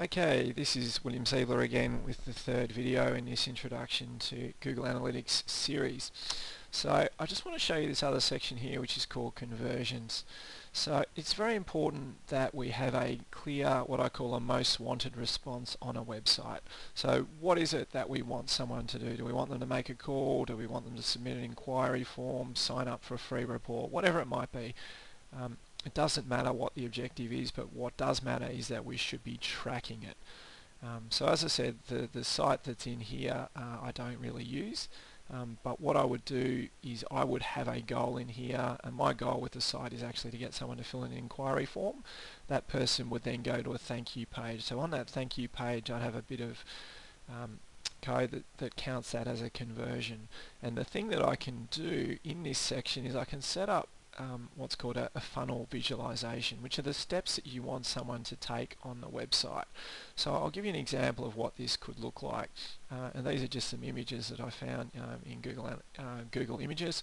Okay, this is William Siebler again with the third video in this introduction to Google Analytics series. So I just want to show you this other section here which is called conversions. So it's very important that we have a clear, what I call a most wanted response on a website. So what is it that we want someone to do? Do we want them to make a call? Do we want them to submit an inquiry form, sign up for a free report, whatever it might be? It doesn't matter what the objective is, but what does matter is that we should be tracking it. So as I said, the site that's in here I don't really use, but what I would do is I would have a goal in here, and my goal with the site is actually to get someone to fill in an inquiry form. That person would then go to a thank you page. So on that thank you page I'd have a bit of code that counts that as a conversion. And the thing that I can do in this section is I can set up what's called a funnel visualization, which are the steps that you want someone to take on the website. So I'll give you an example of what this could look like, and these are just some images that I found in Google Images.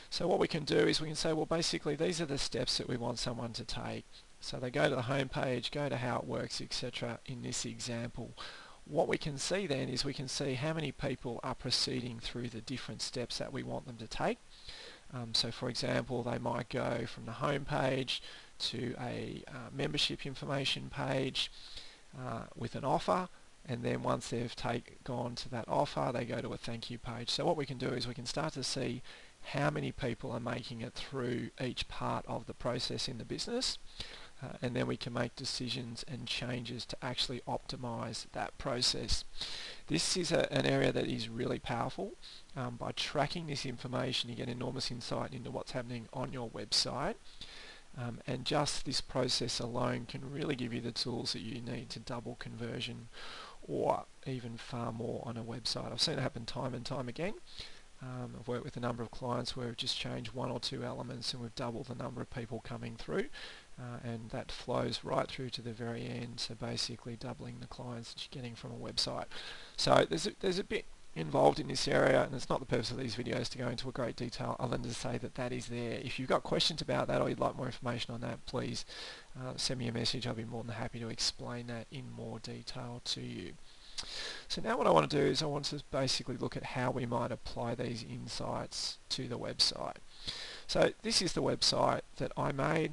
So what we can do is we can say, well, basically these are the steps that we want someone to take. So they go to the home page, go to how it works, etc. in this example. What we can see then is we can see how many people are proceeding through the different steps that we want them to take. So for example, they might go from the home page to a membership information page with an offer, and then once they've gone to that offer, they go to a thank you page. So what we can do is we can start to see how many people are making it through each part of the process in the business, and then we can make decisions and changes to actually optimize that process. This is an area that is really powerful. By tracking this information, you get enormous insight into what's happening on your website, and just this process alone can really give you the tools that you need to double conversion or even far more on a website. I've seen it happen time and time again. I've worked with a number of clients where we've just changed one or two elements and we've doubled the number of people coming through, and that flows right through to the very end, so basically doubling the clients that you're getting from a website. So there's a bit involved in this area, and it's not the purpose of these videos to go into a great detail other than to say that that is there. If you've got questions about that or you'd like more information on that, please send me a message. I'll be more than happy to explain that in more detail to you. So now what I want to do is I want to basically look at how we might apply these insights to the website. So this is the website that I made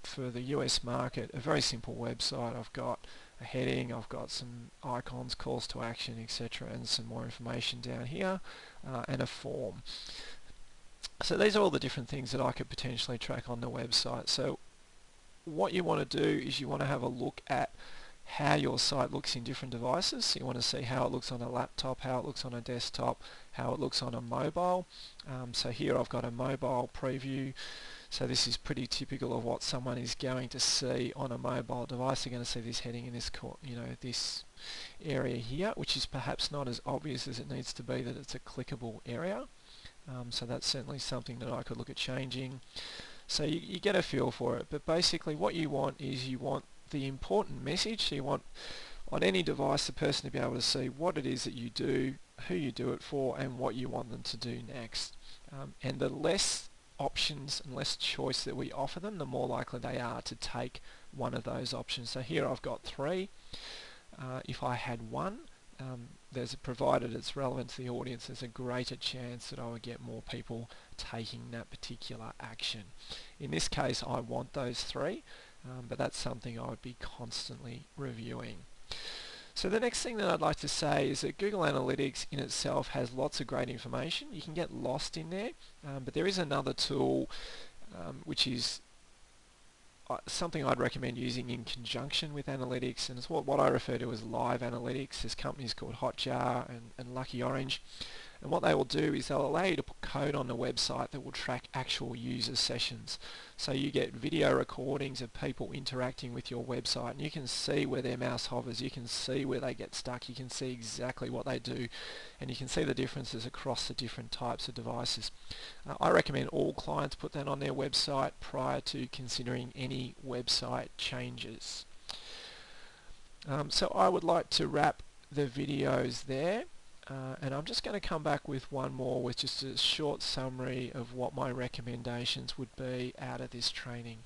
for the US market, a very simple website. I've got a heading, I've got some icons, calls to action, etc., and some more information down here, and a form. So these are all the different things that I could potentially track on the website. So what you want to do is you want to have a look at how your site looks in different devices. So you want to see how it looks on a laptop, how it looks on a desktop, how it looks on a mobile. So here I've got a mobile preview. So this is pretty typical of what someone is going to see on a mobile device. They're going to see this heading in this, this area here, which is perhaps not as obvious as it needs to be that it's a clickable area. So that's certainly something that I could look at changing. So you get a feel for it, but basically what you want is you want the important message. So you want on any device the person to be able to see what it is that you do, who you do it for, and what you want them to do next. And the less options and less choice that we offer them, the more likely they are to take one of those options. So here I've got 3. If I had 1, provided it's relevant to the audience, there's a greater chance that I would get more people taking that particular action. In this case I want those 3, but that's something I would be constantly reviewing. So the next thing that I'd like to say is that Google Analytics in itself has lots of great information. You can get lost in there, but there is another tool which is something I'd recommend using in conjunction with analytics, and it's what I refer to as live analytics. There's companies called Hotjar and Lucky Orange, and what they will do is they'll allow you to put code on the website that will track actual user sessions. So you get video recordings of people interacting with your website, and you can see where their mouse hovers, you can see where they get stuck, you can see exactly what they do, and you can see the differences across the different types of devices. I recommend all clients put that on their website prior to considering any website changes. So I would like to wrap the videos there. And I'm just going to come back with one more with just a short summary of what my recommendations would be out of this training.